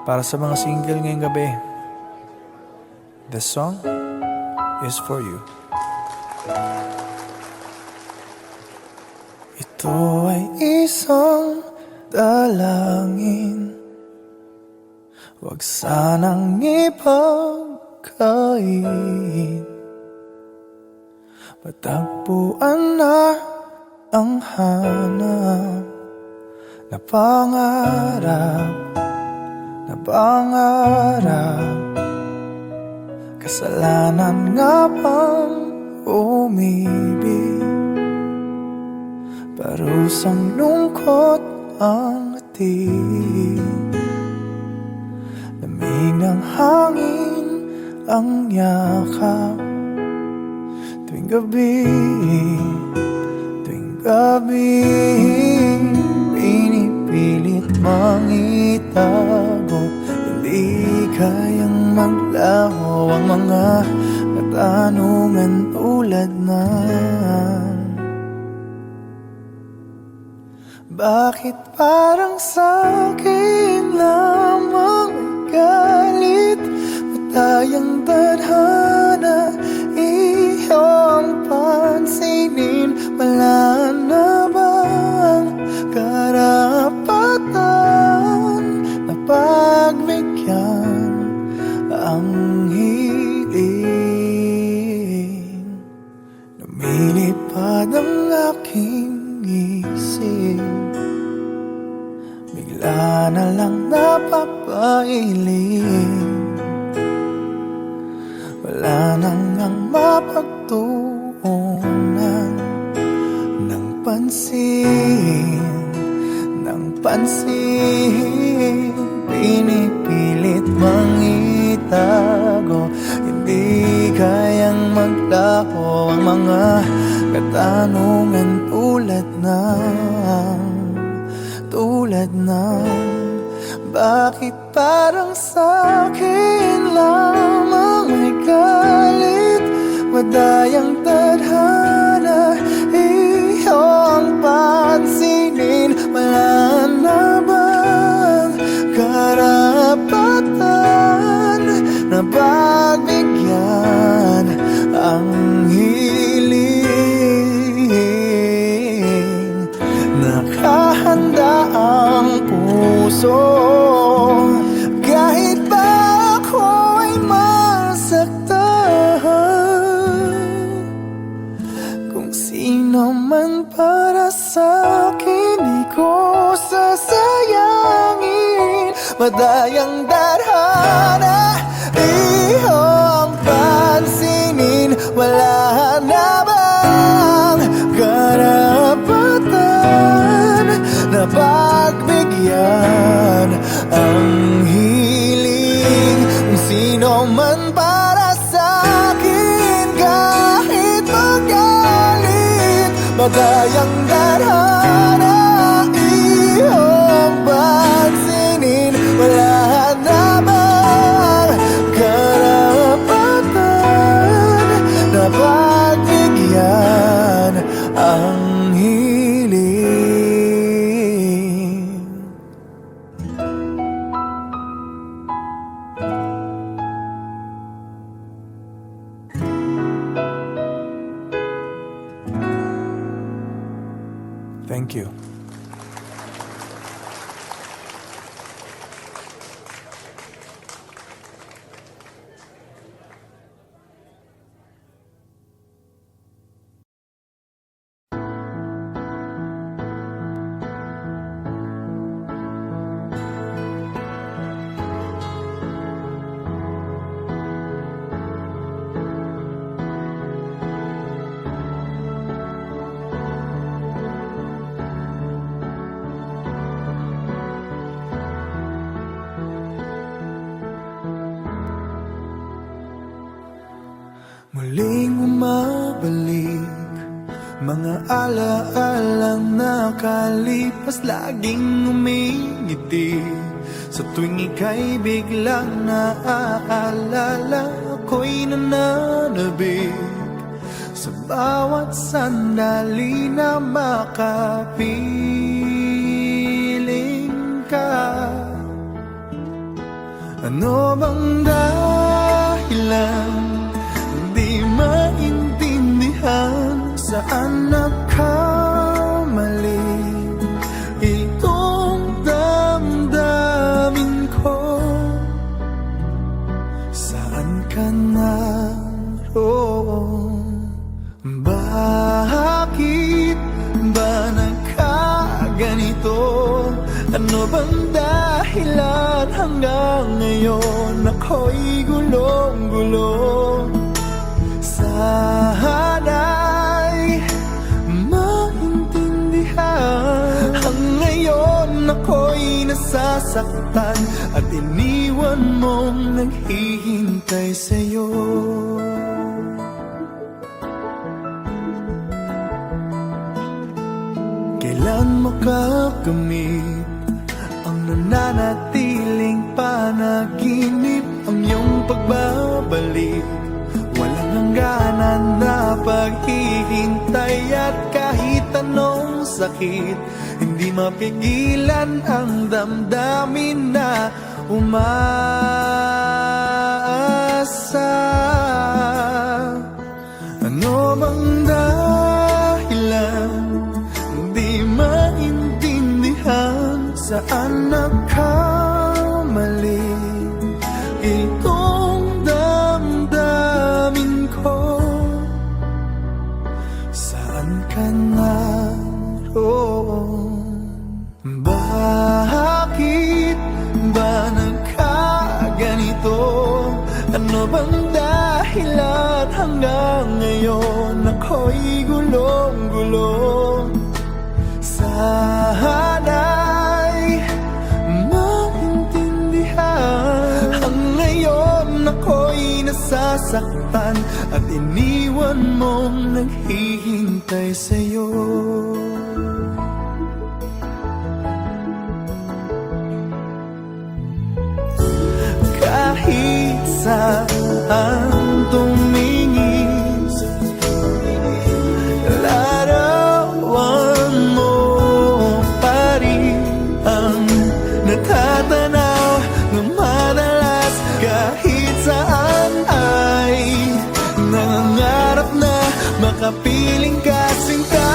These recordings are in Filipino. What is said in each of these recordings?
Para sa mga single ngayong gabi, the song is for you. Ito ay isang dalangin, huwag sanang ipagkain. Matagpuan na ang hanap na pangarap, na pangarap. Kasalanan nga bang umibig? Parusang lungkot ang ating, lamig ng hangin ang yakap. Tuwing gabi, tuwing gabi, pinipilit mangitago. Hindi kayang maglaho ang mga katanungan tulad ng bakit parang sa'kin lamang may galit? Matayang tadhana, iyong pansinin. Wala na bang karapatan na pagbigyan ang hiling? Lumilipad ang aking isip, bigla na lang napapailing. Wala nang ang mapagtuunan ng pansin, ng pansin. Pinipilit mangitago, hindi kayang maglaho ang mga katanungan tulad ng bakit parang sa'kin lamang may galit? Madayang tadhana, iyong pansinin. Wala na bang karapatan na pagbigyan ang hiling? Nakahanda ang puso kahit pa ako'y masaktan. Kung sino man para sa'kin, di ko sasayangin. Madayang darhana, iyong pansinin. Wala na bang karapatan na pagbigyan ang hiling? Kung sino man para sa'kin, kahit magalit. Madayang darhana, iyong pansinin. Wala na bang karapatan na pagbigyan ang hiling? Thank you. Muling umabalik mga alaalang nakalipas, laging umingiti sa tuwing ika'y biglang naaalala. Ako'y nananabik sa bawat sandali na makapiling ka. Ano bang dahilan di maintindihan? Saan nagkamali itong damdamin ko? Saan ka naroon? Bakit ba nagkaganito? Ano bang dahilan hanggang ngayon ako'y gulong-gulo? Sana'y maintindihan. Hanggang ngayon ako'y nasasaktan at iniwan mong naghihintay sa'yo. Kailan makakamit ang nananatiling panaginip? Ang iyong pagbabalik, walang hangganan na paghihintay. At kahit anong sakit, hindi mapigilan ang damdamin na umaasa. Ano bang dahilan di maintindihan? Saan nagkamali itong damdamin ko? Saan ka naroon? Bakit ba nagkaganito? Ano bang dahilan hanggang ngayon ako'y gulong-gulo? Sana'y maintindihan. Hanggang ngayon ako'y nasasaktan at iniwan mong naghihintay sa'yo. Kahit saan tumingin, larawan mo pa rin ang natatanaw ng madalas. Kahit saan ay nangangarap na makapiling ka, sinta.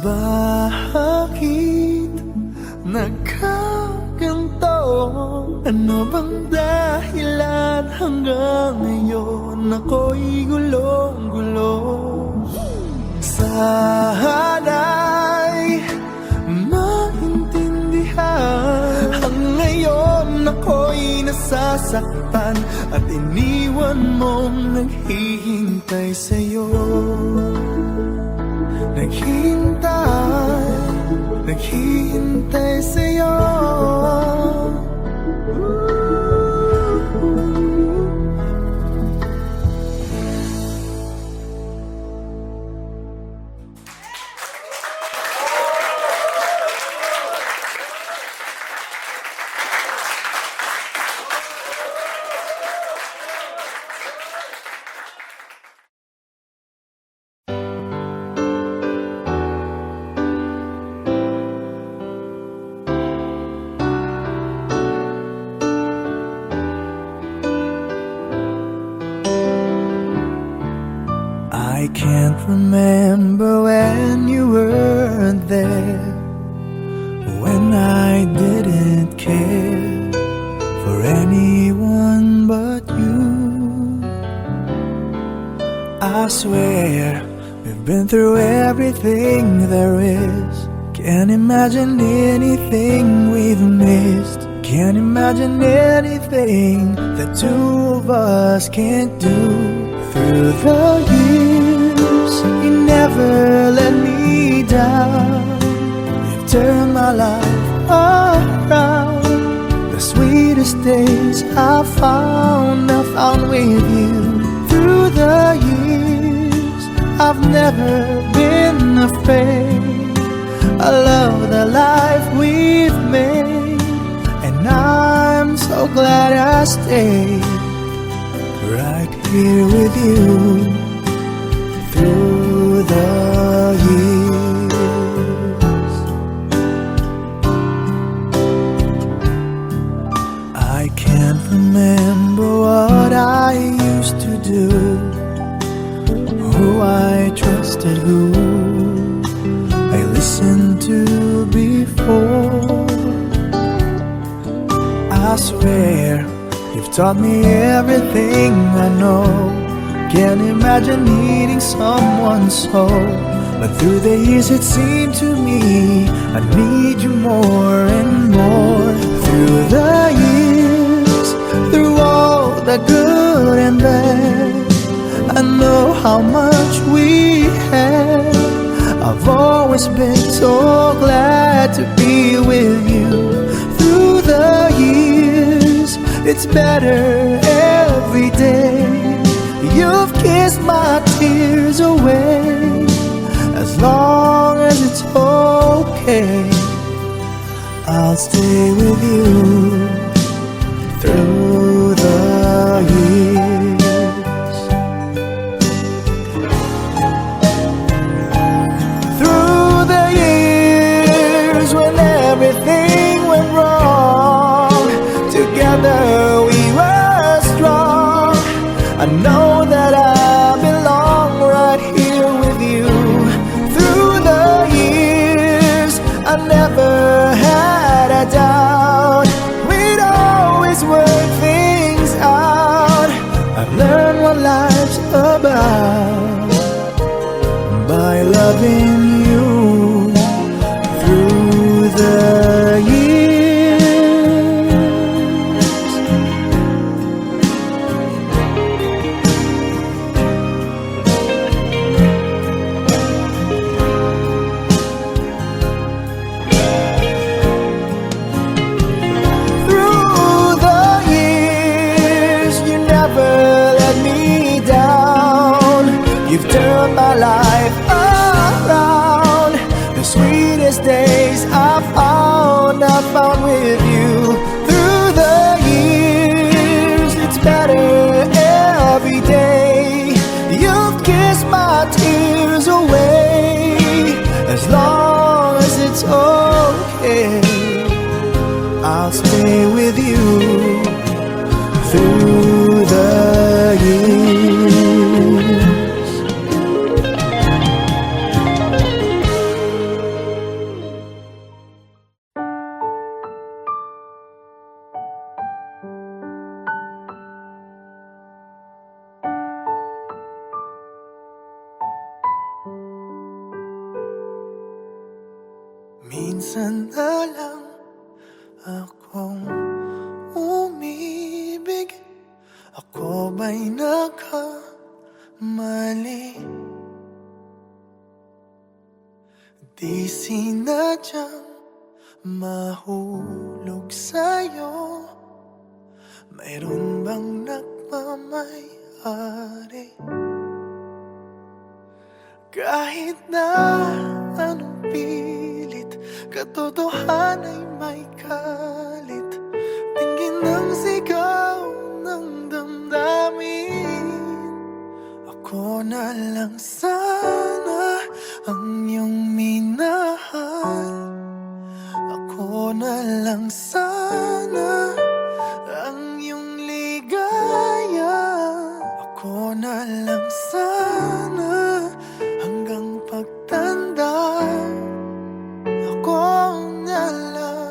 Bakit nagkaganto? Ano bang dahilan hanggang ngayon ako'y gulong-gulo? Sana'y maintindihan. Hanggang ngayon ako'y nasasaktan at iniwan mong naghihintay sa'yo. Naghihintay sa'yo. I can't remember when you weren't there, when I didn't care for anyone but you. I swear we've been through everything there is. Can't imagine anything we've missed. Can't imagine anything the two of us can't do. Through the years, you never let me down. You've turned my life around. The sweetest days I found with you. Through the years, I've never been afraid. I love the life we've made, and I'm so glad I stayed right here with you through the years. taught me everything I know. Can't imagine needing someone so. But through the years it seemed to me I need you more and more. Through the years, through all the good and bad, I know how much we had. I've always been so glad to be with you. Through the years, it's better every day. You've kissed my tears away. As long as it's okay, I'll stay with you through the years. Through the years when everything went wrong, together we were strong. I know that I belong right here with you. Through the years, I never had a doubt. We'd always work things out. I've learned what life's about by loving you through the years. You've turned my life around. The sweetest days I found with you. Through the years, it's better every day. You've kissed my tears away. As long as it's okay, I'll stay with you through the years. Minsan na lang akong umibig. Ako ba'y nagkamali? Di sinadyang mahulog sa'yo. Mayroon bang nagmamayari? Kahit na anong pilit, katotohanan ay may kalit. Tingin ng sigaw ng damdamin. Ako na lang sana ang iyong minahal. Ako na lang sana ang iyong ligaya. Ako na lang sana hanggang pagtanda. Ako na lang.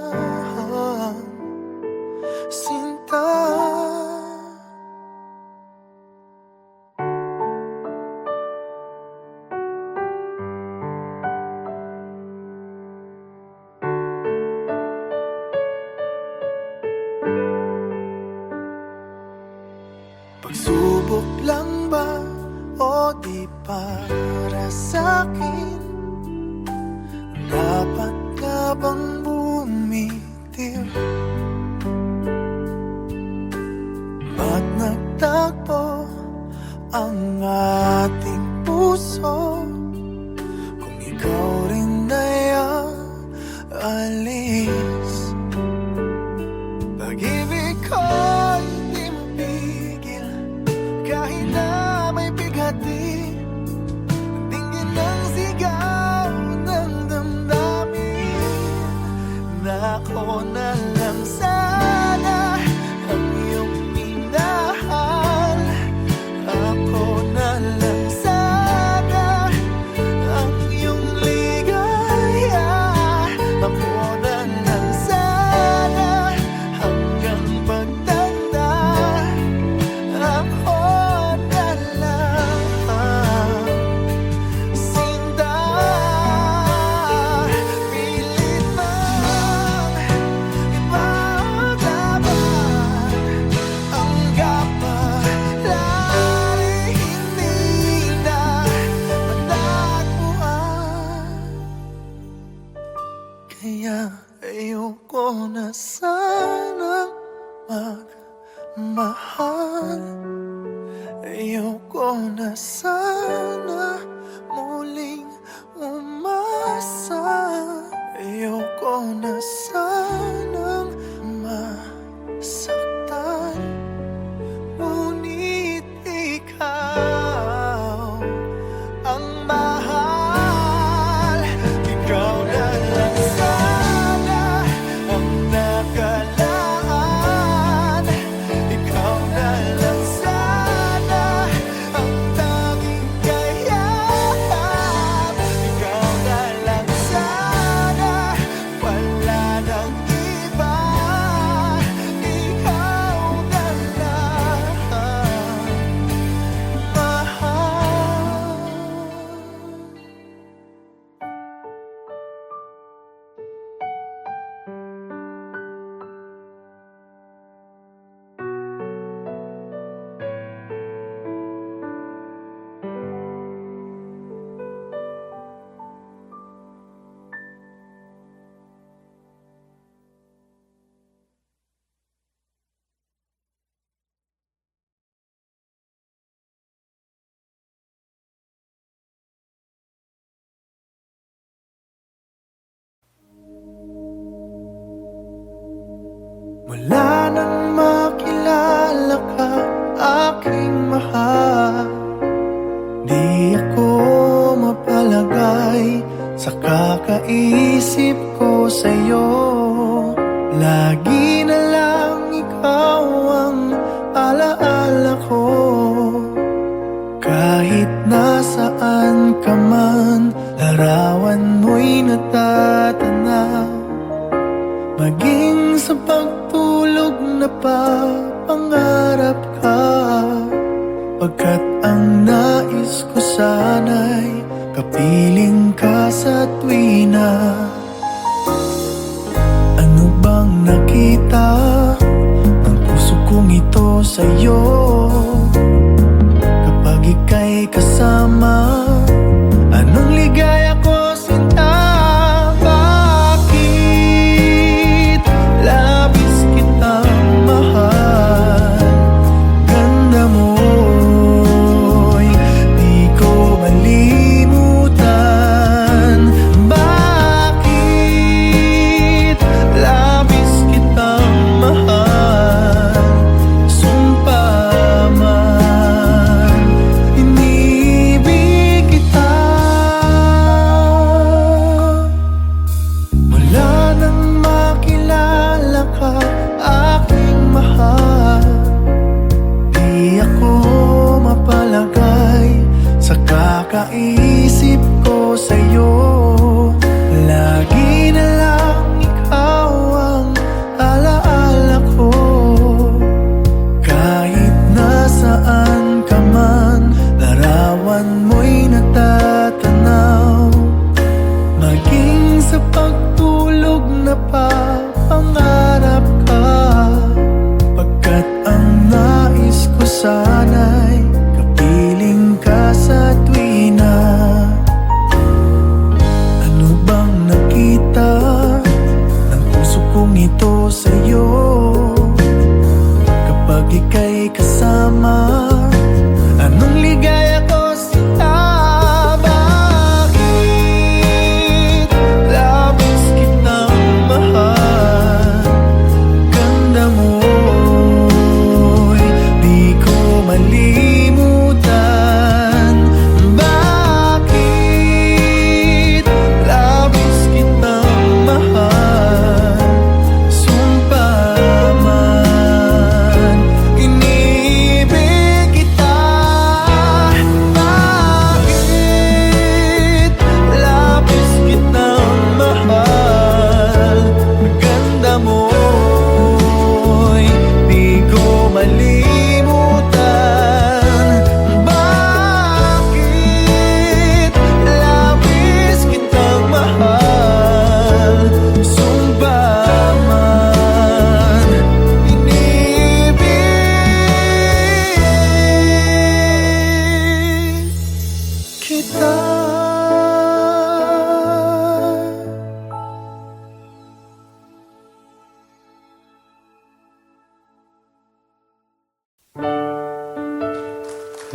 Kaya ayoko na sanang magmahal. Ayoko na sana muling umasa. Ayoko na sanang masaktan. Ngunit ikaw ang mahal. Ikaw na lang sana ang nakalaan. Ikaw na lang sana ang tanging kayang. Ikaw na lang sana, wala nang iba. Ikaw na lang mahal. Mula nang makilala ka, aking mahal, di ako mapalagay sa kakaisip ko sa'yo. Lagi na lang ikaw ang alaala ko. Kahit nasaan ka man, larawan mo'y natatanaw. Maging sa pagtulog na papangarap ka. Pagkat ang nais ko sana'y kapiling ka sa tuwina. Ano bang nakita ng puso kong ito sa'yo? Kapag ika'y kasama, anong ligaya ko sinta? Bakit labis kitang mahal? Ganda mo'y di ko malimutan. Bakit labis kitang mahal? Sumpa man, inibig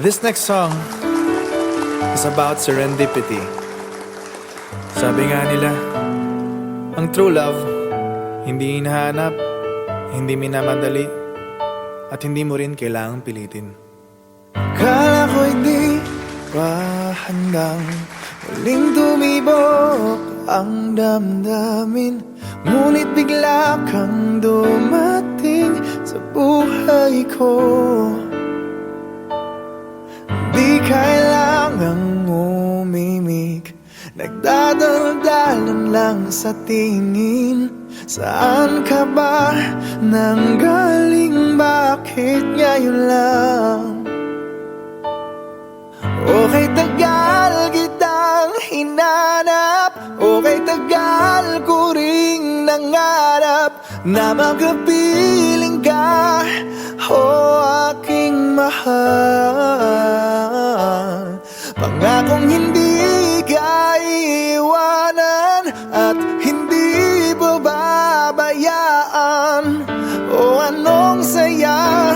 This next song is about serendipity. Sabi nga nila, ang true love, hindi hinahanap, hindi minamadali, at hindi mo rin kailangang pilitin. Akala ko'y di pa handang muling tumibok ang damdamin, ngunit bigla kang dumating sa buhay ko. Di kailangang umimik, nagdadaldalan lang sa tingin. Saan ka ba nanggaling, bakit ngayon lang? Okay, tagal kitang hinanap, okay, tagal ko ring nangarap na magkapiling ka, aking mahal. Pangakong hindi ka iiwanan at hindi babayaan. Anong saya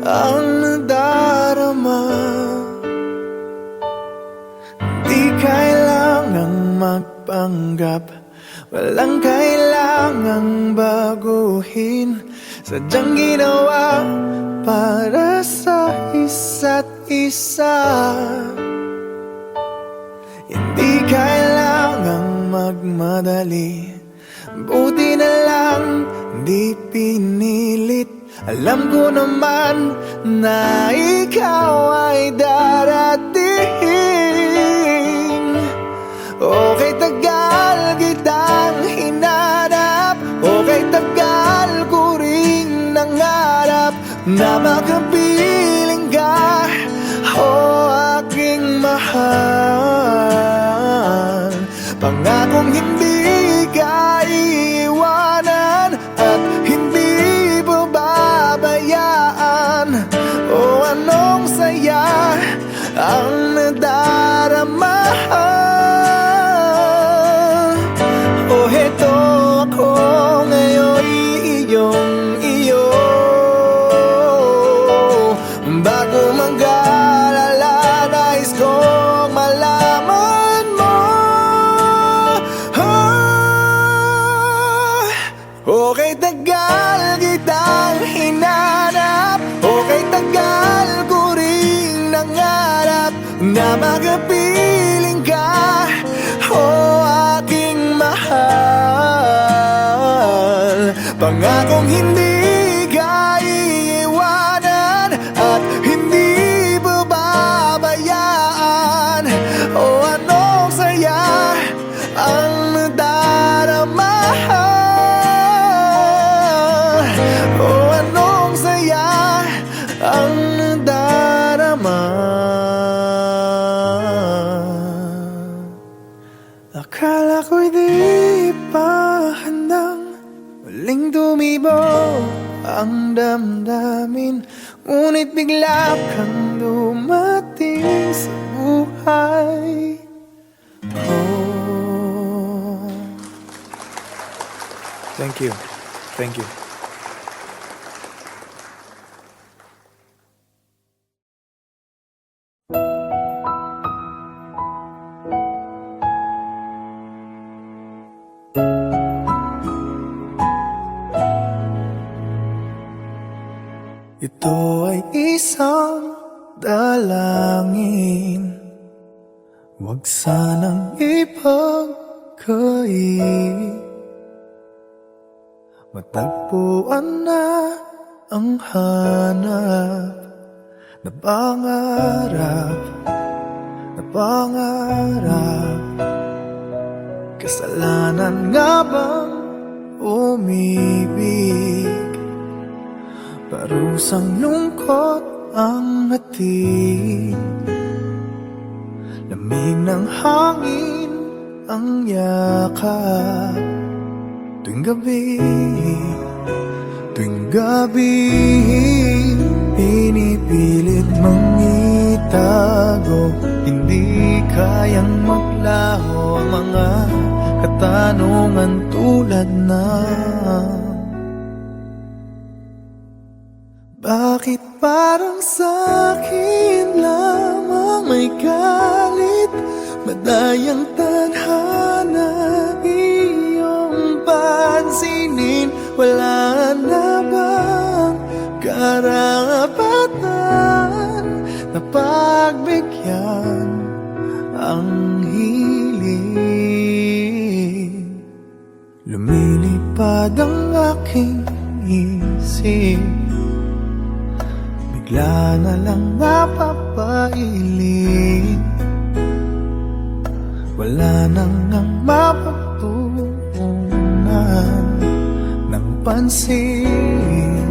ang nadarama. Di kailangang magpanggap, walang kailangang baguhin. Sadyang ginawa para sa isa't isa. Hindi kailangang magmadali, buti na lang di pinilit. Alam ko naman na ikaw ay darating. Okay, tagal kitang hinanap, okay, tagal ko ring nangarap na makapiling ka, aking mahal. Pangakong hindi ka iiwanan at hindi babayaan. Anong saya ang nadarama. Heto ako ngayon, iyong-iyo. Bago mag-alala, nais kong malaman mo. Okay, tagal kitang hinanap, okay, tagal ko ring nangarap na magapiling ka, aking mahal. Pangakong hindi ka iiwanan at hindi babayaan. Anong saya ang nadarama. Anong saya ang nadarama. Akala ko'y di pa handang muling tumibok ang damdamin, ngunit bigla kang dumating sa buhay ko. Thank you. Thank you. Ito ay isang dalangin, huwag sanang ipagkait. Matagpuan na ang hanap na pangarap, na pangarap. Kasalanan nga bang umibig? Parusang lungkot ang hatid, lamig ng hangin ang yakap. Tuwing gabi, pinipilit mang itago, hindi kayang maglaho ang mga katanungan tulad ng bakit parang sa'kin lamang may galit? Madayang tadhana iyong pansinin. Wala na bang karapatan na pagbigyan ang hiling? Lumilipad ang aking isip, bigla na lang napapailing. Wala nang ang mapagtuunan ng pansin,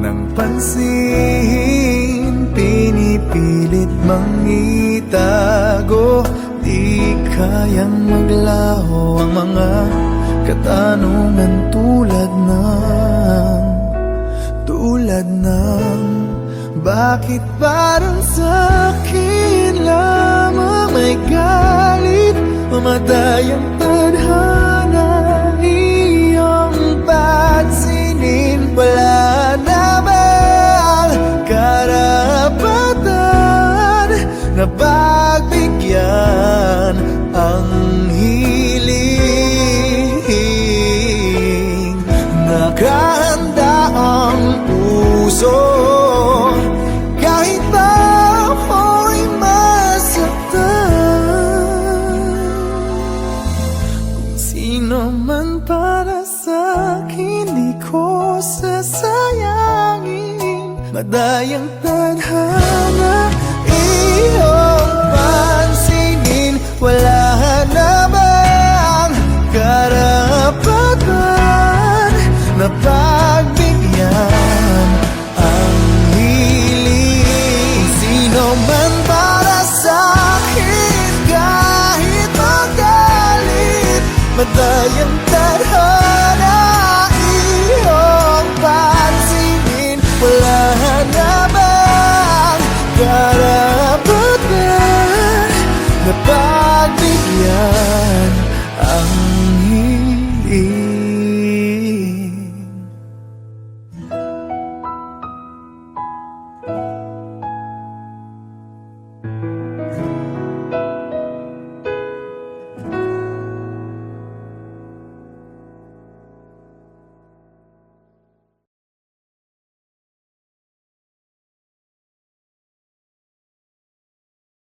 ng pansin. Pinipilit mang itago, di kayang maglaho ang mga katanungan tulad ng bakit parang sa'kin lamang may galit? Mamadayang tadhana iyong pansinin. Wala na bang karapatan na pagbigyan ang hiling? Nakahanda ang puso kahit na ako'y masaktan. Kung sino man para sa'kin, di ko sasayangin. Madayang tadhana iyong pansinin. Wala na bang karapatan na pagbigyan ang hiling? Sino man para sa'kin kahit magalit, madayang